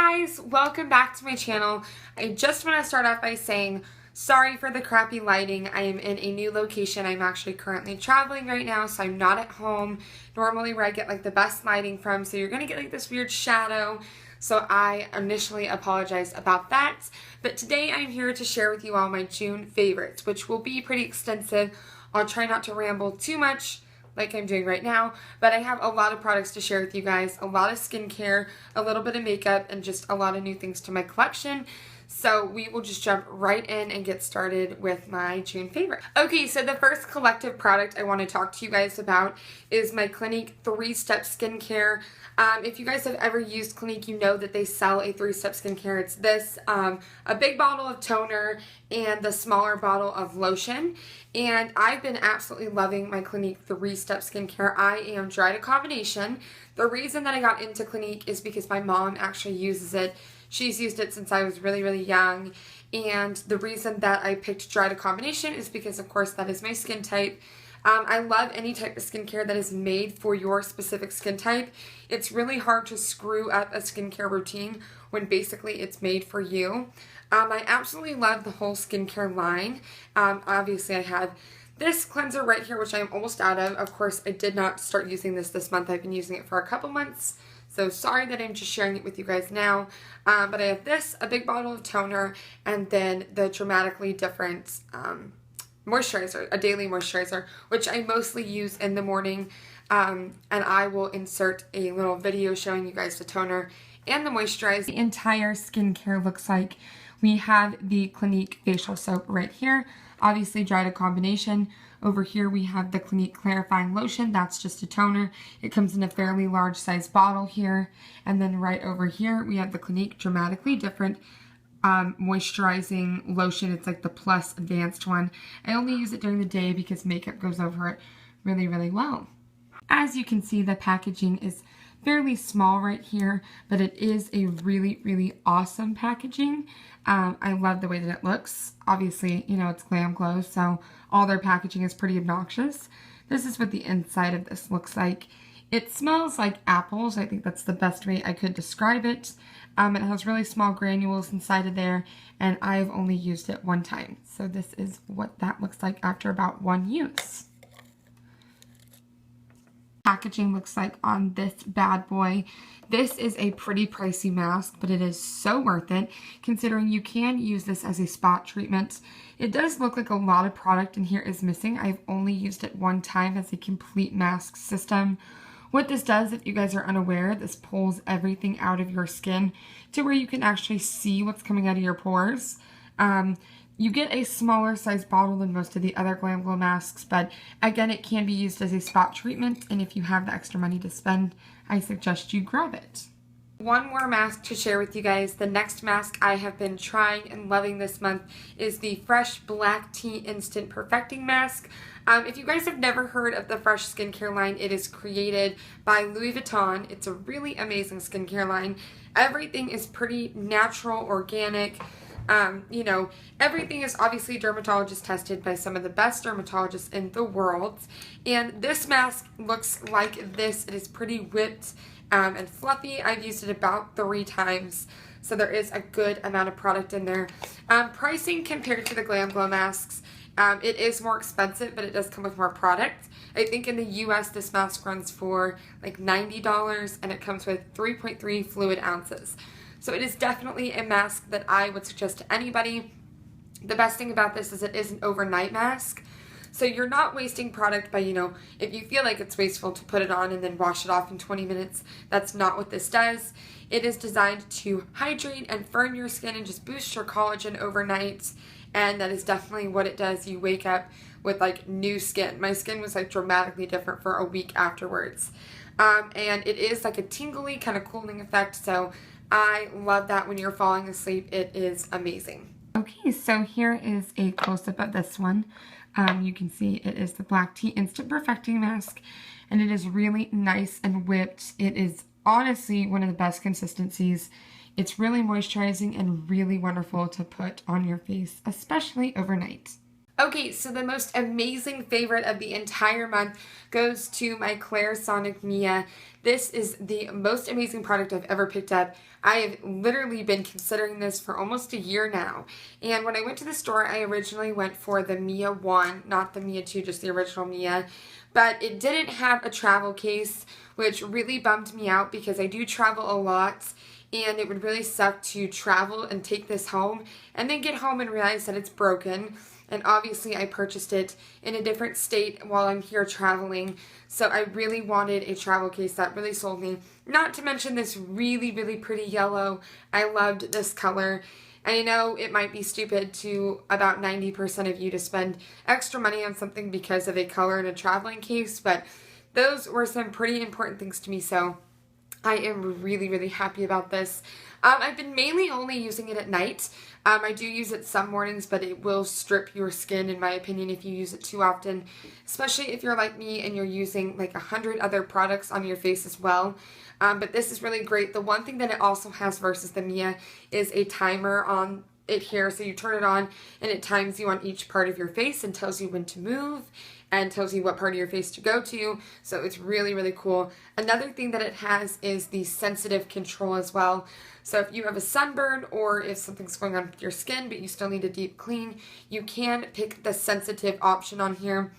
guys, welcome back to my channel. I just want to start off by saying sorry for the crappy lighting. I am in a new location. I'm actually currently traveling right now, so I'm not at home normally where I get like the best lighting from, so you're gonna get like this weird shadow. So I initially apologize about that, but today I'm here to share with you all my June favorites, which will be pretty extensive. I'll try not to ramble too much like I'm doing right now, but I have a lot of products to share with you guys, a lot of skincare, a little bit of makeup, and just a lot of new things to my collection. So we will just jump right in and get started with my June favorite. Okay, so the first collective product I want to talk to you guys about is my Clinique 3-Step Skincare. If you guys have ever used Clinique, you know that they sell a 3-step skincare. It's this, a big bottle of toner and the smaller bottle of lotion. And I've been absolutely loving my Clinique 3-step skincare. I am dry to combination. The reason that I got into Clinique is because my mom actually uses it. She's used it since I was really, really young. And the reason that I picked dry to combination is because, of course, that is my skin type. I love any type of skincare that is made for your specific skin type. It's really hard to screw up a skincare routine when basically it's made for you. I absolutely love the whole skincare line. Obviously, I have this cleanser right here, which I'm almost out of. Of course, I did not start using this month. I've been using it for a couple months. So sorry that I'm just sharing it with you guys now. But I have this, a big bottle of toner, and then the dramatically different moisturizer, a daily moisturizer, which I mostly use in the morning. And I will insert a little video showing you guys the toner and the moisturizer. The entire skincare looks like we have the Clinique facial soap right here, obviously dry to combination. Over here we have the Clinique clarifying lotion. That's just a toner. It comes in a fairly large size bottle here. And then right over here we have the Clinique dramatically different moisturizing lotion. It's like the plus advanced one. I only use it during the day because makeup goes over it really, really well. As you can see, the packaging is fairly small right here, but it is a really, really awesome packaging. I love the way that it looks. Obviously, you know, it's Glam Glow, so all their packaging is pretty obnoxious. This is what the inside of this looks like. It smells like apples. I think that's the best way I could describe it. It has really small granules inside of there, and I've only used it one time. So this is what that looks like after about one use. Packaging looks like on this bad boy. This is a pretty pricey mask, but it is so worth it considering you can use this as a spot treatment. It does look like a lot of product in here is missing. I've only used it one time as a complete mask system. What this does, if you guys are unaware, this pulls everything out of your skin to where you can actually see what's coming out of your pores. You get a smaller size bottle than most of the other Glam Glow masks, but again, it can be used as a spot treatment, and if you have the extra money to spend, I suggest you grab it. One more mask to share with you guys. The next mask I have been trying and loving this month is the Fresh Black Tea Instant Perfecting Mask. If you guys have never heard of the Fresh skincare line, it is created by Louis Vuitton. It's a really amazing skincare line. Everything is pretty natural, organic. You know, everything is obviously dermatologist tested by some of the best dermatologists in the world. And this mask looks like this. It is pretty whipped and fluffy. I've used it about 3 times. So there is a good amount of product in there. Pricing compared to the Glam Glow masks, it is more expensive, but it does come with more product. I think in the US this mask runs for like $90 and it comes with 3.3 fluid ounces. So it is definitely a mask that I would suggest to anybody. The best thing about this is it is an overnight mask. So you're not wasting product by, you know, if you feel like it's wasteful to put it on and then wash it off in 20 minutes, that's not what this does. It is designed to hydrate and firm your skin and just boost your collagen overnight. And that is definitely what it does. You wake up with like new skin. My skin was like dramatically different for a week afterwards. And it is like a tingly kind of cooling effect. So I love that when you're falling asleep. It is amazing. Okay, so here is a close-up of this one. You can see it is the Black Tea Instant Perfecting Mask, and it is really nice and whipped. It is honestly one of the best consistencies. It's really moisturizing and really wonderful to put on your face, especially overnight. Okay, so the most amazing favorite of the entire month goes to my Clarisonic Mia. This is the most amazing product I've ever picked up. I have literally been considering this for almost a year now. And when I went to the store, I originally went for the Mia 1, not the Mia 2, just the original Mia. But it didn't have a travel case, which really bummed me out because I do travel a lot. And it would really suck to travel and take this home and then get home and realize that it's broken. And obviously I purchased it in a different state while I'm here traveling. So I really wanted a travel case that really sold me. Not to mention this really, really pretty yellow. I loved this color. And I know it might be stupid to about 90% of you to spend extra money on something because of a color in a traveling case, but those were some pretty important things to me, so I am really, really happy about this. I've been mainly only using it at night. I do use it some mornings, but it will strip your skin, in my opinion, if you use it too often, especially if you're like me and you're using like 100 other products on your face as well. But this is really great. The one thing that it also has versus the Mia is a timer on it here. So you turn it on and it times you on each part of your face and tells you when to move and tells you what part of your face to go to. So it's really, really cool. Another thing that it has is the sensitive control as well. So if you have a sunburn or if something's going on with your skin but you still need a deep clean, you can pick the sensitive option on here.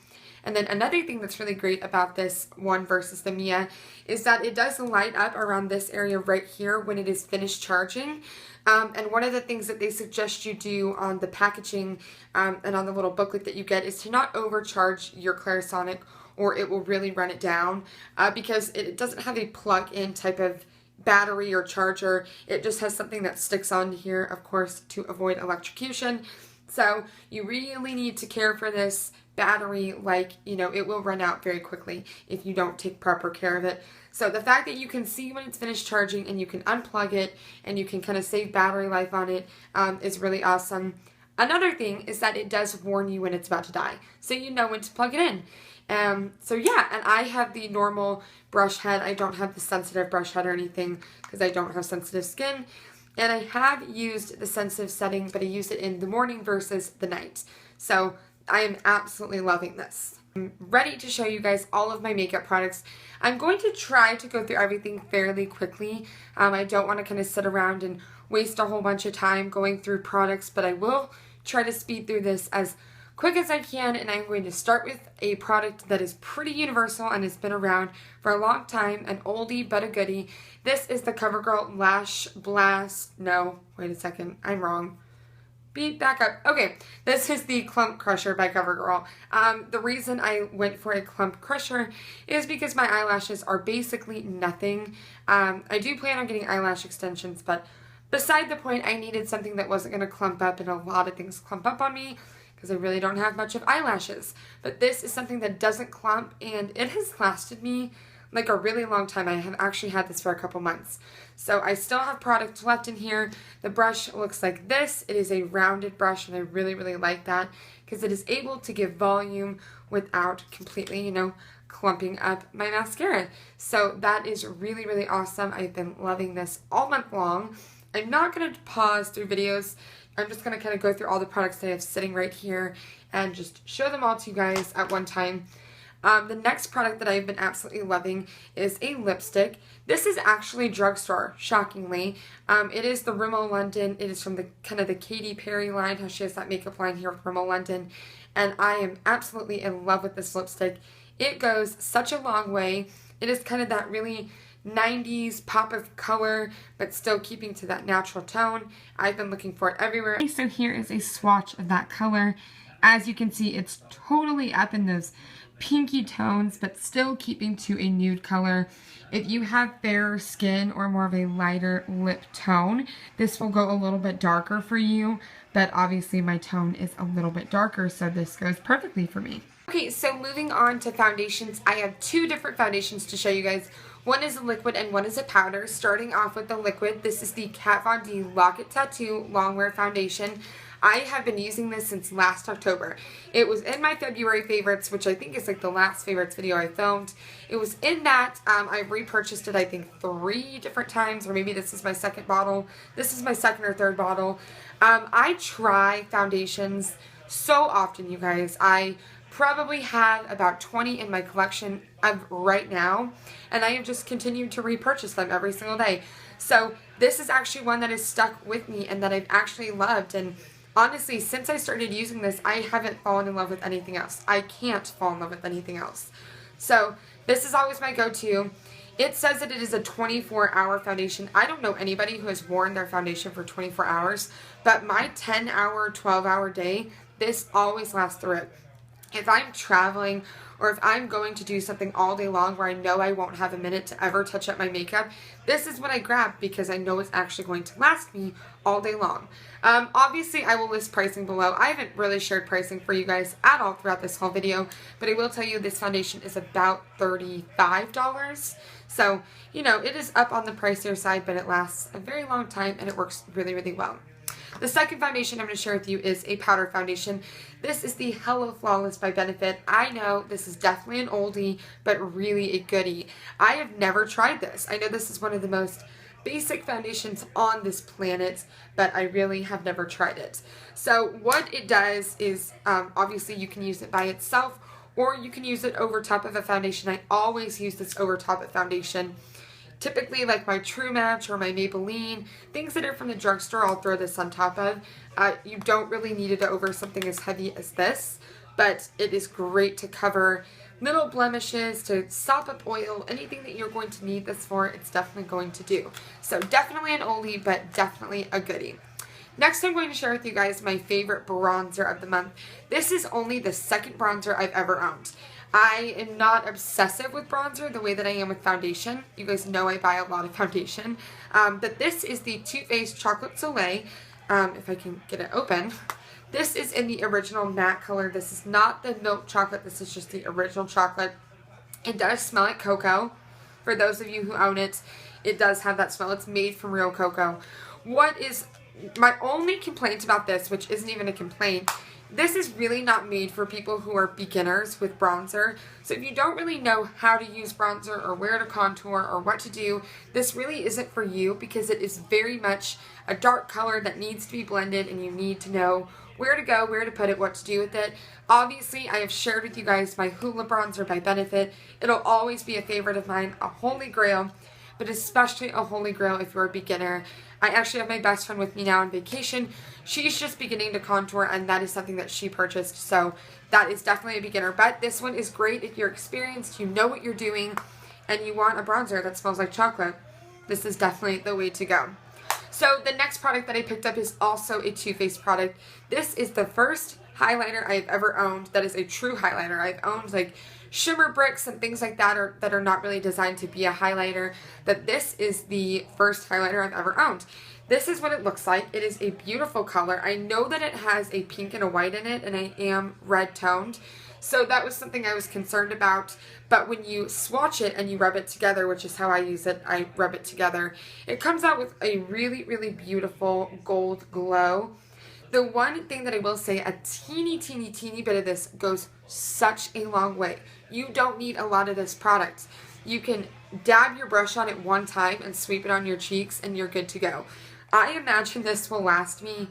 And then another thing that's really great about this one versus the Mia is that it does light up around this area right here when it is finished charging. And one of the things that they suggest you do on the packaging and on the little booklet that you get is to not overcharge your Clarisonic or it will really run it down because it doesn't have a plug-in type of battery or charger. It just has something that sticks on here, of course, to avoid electrocution. So you really need to care for this battery, like, you know, it will run out very quickly if you don't take proper care of it. So the fact that you can see when it's finished charging and you can unplug it and you can kind of save battery life on it is really awesome. Another thing is that it does warn you when it's about to die, so you know when to plug it in. So yeah, and I have the normal brush head. I don't have the sensitive brush head or anything because I don't have sensitive skin. And I have used the sensitive setting, but I used it in the morning versus the night. So I am absolutely loving this. I'm ready to show you guys all of my makeup products. I'm going to try to go through everything fairly quickly. I don't want to kind of sit around and waste a whole bunch of time going through products, but I will try to speed through this as quick as I can, and I'm going to start with a product that is pretty universal and has been around for a long time, an oldie but a goodie. This is the CoverGirl Lash Blast. No, wait a second, I'm wrong. Back up. Okay, this is the Clump Crusher by CoverGirl. The reason I went for a Clump Crusher is because my eyelashes are basically nothing. I do plan on getting eyelash extensions, but beside the point, I needed something that wasn't going to clump up, and a lot of things clump up on me because I really don't have much of eyelashes. But this is something that doesn't clump, and it has lasted me like a really long time. I have actually had this for a couple months. So I still have product left in here. The brush looks like this. It is a rounded brush, and I really, really like that because it is able to give volume without completely, you know, clumping up my mascara. So that is really, really awesome. I've been loving this all month long. I'm not going to pause through videos. I'm just going to kind of go through all the products that I have sitting right here and just show them all to you guys at one time. The next product that I've been absolutely loving is a lipstick. This is actually drugstore, shockingly. It is the Rimmel London. It is from the kind of the Katy Perry line, how she has that makeup line here with Rimmel London. And I am absolutely in love with this lipstick. It goes such a long way. It is kind of that really 90s pop of color, but still keeping to that natural tone. I've been looking for it everywhere. So here is a swatch of that color. As you can see, it's totally up in those pinky tones, but still keeping to a nude color. If you have fairer skin or more of a lighter lip tone, this will go a little bit darker for you, but obviously my tone is a little bit darker, so this goes perfectly for me. Okay, so moving on to foundations, I have two different foundations to show you guys. One is a liquid and one is a powder. Starting off with the liquid, this is the Kat Von D Lock It Tattoo Longwear Foundation. I have been using this since last October. It was in my February favorites, which I think is like the last favorites video I filmed. It was in that. I repurchased it I think 3 different times, or maybe this is my second bottle. This is my second or third bottle. I try foundations so often, you guys. I probably have about 20 in my collection of right now, and I have just continued to repurchase them every single day. So this is actually one that has stuck with me and that I've actually loved. And honestly, since I started using this, I haven't fallen in love with anything else. I can't fall in love with anything else. So this is always my go-to. It says that it is a 24-hour foundation. I don't know anybody who has worn their foundation for 24 hours, but my 10-hour, 12-hour day, this always lasts through it. If I'm traveling or if I'm going to do something all day long where I know I won't have a minute to ever touch up my makeup, this is what I grab because I know it's actually going to last me all day long. Obviously, I will list pricing below. I haven't really shared pricing for you guys at all throughout this whole video, but I will tell you this foundation is about $35. So, you know, it is up on the pricier side, but it lasts a very long time and it works really, really well. The second foundation I'm going to share with you is a powder foundation. This is the Hello Flawless by Benefit. I know this is definitely an oldie, but really a goodie. I have never tried this. I know this is one of the most basic foundations on this planet, but I really have never tried it. So what it does is, obviously you can use it by itself, or you can use it over top of a foundation. I always use this over top of foundation. Typically, like my True Match or my Maybelline, things that are from the drugstore, I'll throw this on top of. You don't really need it over something as heavy as this, but it is great to cover little blemishes, to sop up oil, anything that you're going to need this for, it's definitely going to do. So definitely an oldie, but definitely a goodie. Next, I'm going to share with you guys my favorite bronzer of the month. This is only the second bronzer I've ever owned. I am not obsessive with bronzer the way that I am with foundation. You guys know I buy a lot of foundation. But this is the Too Faced Chocolate Soleil. If I can get it open. This is in the original matte color. This is not the milk chocolate. This is just the original chocolate. It does smell like cocoa. For those of you who own it, it does have that smell. It's made from real cocoa. What is my only complaint about this, which isn't even a complaint, this is really not made for people who are beginners with bronzer. So if you don't really know how to use bronzer or where to contour or what to do, this really isn't for you because it is very much a dark color that needs to be blended and you need to know where to go, where to put it, what to do with it. Obviously, I have shared with you guys my Hoola Bronzer by Benefit. It'll always be a favorite of mine, a holy grail, but especially a holy grail if you're a beginner. I actually have my best friend with me now on vacation. She's just beginning to contour, and that is something that she purchased, so that is definitely a beginner. But this one is great if you're experienced, you know what you're doing, and you want a bronzer that smells like chocolate. This is definitely the way to go. So the next product that I picked up is also a Too Faced product. This is the first highlighter I've ever owned that is a true highlighter. I've owned like shimmer bricks and things like that that are not really designed to be a highlighter, but this is the first highlighter I've ever owned. This is what it looks like. It is a beautiful color. I know that it has a pink and a white in it, and I am red toned, so that was something I was concerned about. But when you swatch it and you rub it together, which is how I use it, I rub it together, it comes out with a really, really beautiful gold glow. The one thing that I will say, a teeny bit of this goes such a long way. You don't need a lot of this product. You can dab your brush on it one time and sweep it on your cheeks and you're good to go. I imagine this will last me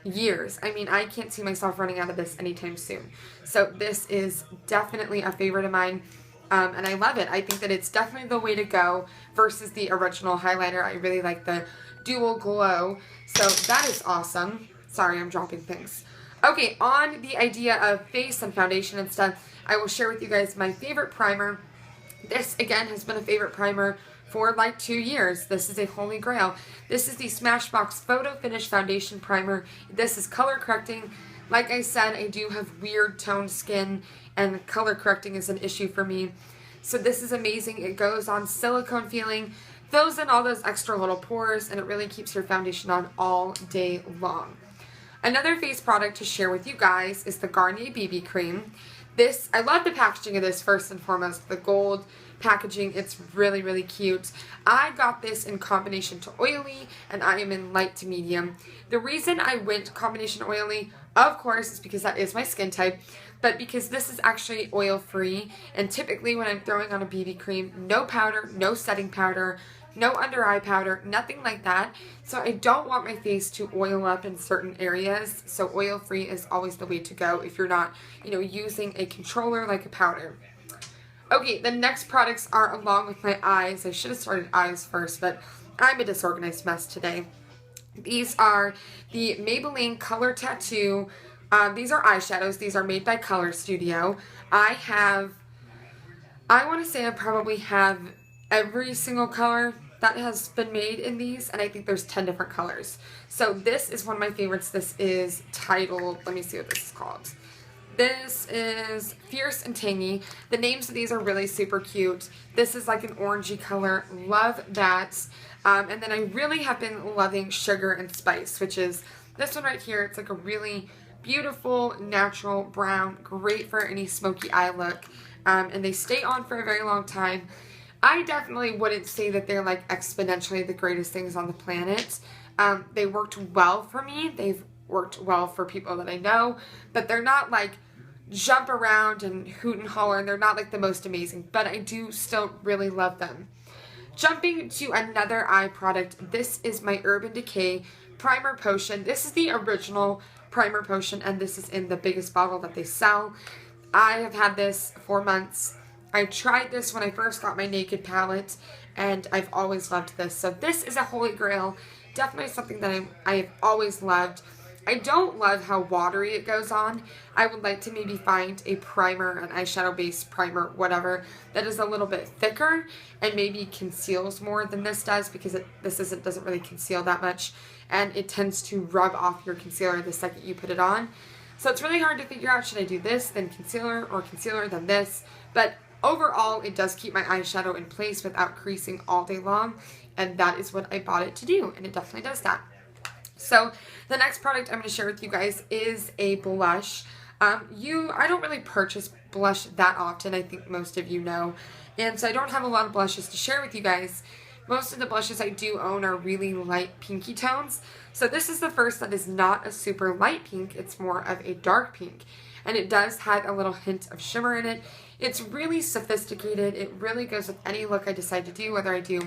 years. I mean, I can't see myself running out of this anytime soon. So this is definitely a favorite of mine. And I love it. I think that it's definitely the way to go versus the original highlighter. I really like the dual glow. So that is awesome. Sorry, I'm dropping things. Okay, on the idea of face and foundation and stuff, I will share with you guys my favorite primer. This, again, has been a favorite primer for like 2 years. This is a holy grail. This is the Smashbox Photo Finish Foundation Primer. This is color correcting. Like I said, I do have weird toned skin, and color correcting is an issue for me. So this is amazing. It goes on silicone feeling, fills in all those extra little pores, and it really keeps your foundation on all day long. Another face product to share with you guys is the Garnier BB Cream. This, I love the packaging of this first and foremost. The gold packaging, it's really, really cute. I got this in combination to oily, and I am in light to medium. The reason I went combination oily, of course, is because that is my skin type, but because this is actually oil free, and typically when I'm throwing on a BB cream, no powder, no setting powder, no under eye powder, nothing like that. So I don't want my face to oil up in certain areas. So oil-free is always the way to go if you're not, using a controller like a powder. Okay, the next products are along with my eyes. I should have started eyes first, but I'm a disorganized mess today. These are the Maybelline Color Tattoo. These are eyeshadows. These are made by Color Studio. I want to say I probably have every single color that has been made in these, and I think there's 10 different colors. So this is one of my favorites. This is titled, let me see what this is called. This is Fierce and Tangy. The names of these are really super cute. This is like an orangey color. Love that. And then I really have been loving Sugar and Spice, which is this one right here. It's like a really beautiful, natural brown. Great for any smoky eye look. And they stay on for a very long time. I definitely wouldn't say that they're like exponentially the greatest things on the planet. They worked well for me. They've worked well for people that I know. But they're not like jump around and hoot and holler, and they're not like the most amazing, but I do still really love them. Jumping to another eye product, this is my Urban Decay Primer Potion. This is the original primer potion, and this is in the biggest bottle that they sell. I have had this for months. I tried this when I first got my Naked palette, and I've always loved this. So this is a holy grail. Definitely something that I have always loved. I don't love how watery it goes on. I would like to maybe find a primer, an eyeshadow base primer, whatever, that is a little bit thicker and maybe conceals more than this does, because this doesn't really conceal that much, and it tends to rub off your concealer the second you put it on. So it's really hard to figure out, should I do this, then concealer, or concealer, then this. But overall, it does keep my eyeshadow in place without creasing all day long, and that is what I bought it to do, and it definitely does that. So the next product I'm going to share with you guys is a blush. I don't really purchase blush that often, I think most of you know, and so I don't have a lot of blushes to share with you guys. Most of the blushes I do own are really light pinky tones. So this is the first that is not a super light pink, it's more of a dark pink. And it does have a little hint of shimmer in it. It's really sophisticated. It really goes with any look I decide to do, whether I do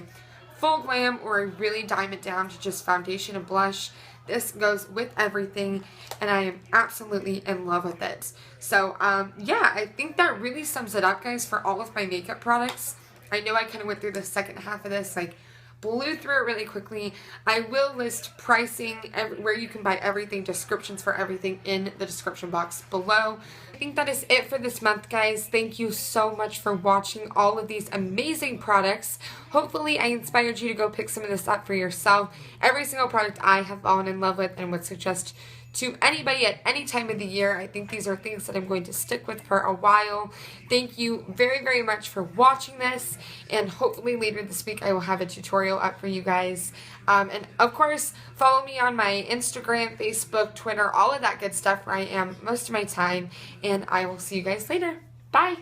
full glam or I really dime it down to just foundation and blush. This goes with everything, and I am absolutely in love with it. So, yeah, I think that really sums it up, guys, for all of my makeup products. I know I kind of went through the second half of this, like, blew through it really quickly. I will list pricing, where you can buy everything, descriptions for everything in the description box below. I think that is it for this month, guys. Thank you so much for watching all of these amazing products. Hopefully I inspired you to go pick some of this up for yourself. Every single product I have fallen in love with and would suggest to anybody at any time of the year. I think these are things that I'm going to stick with for a while. Thank you very, very much for watching this, and hopefully later this week I will have a tutorial up for you guys. And of course, follow me on my Instagram, Facebook, Twitter, all of that good stuff where I am most of my time, and I will see you guys later. Bye!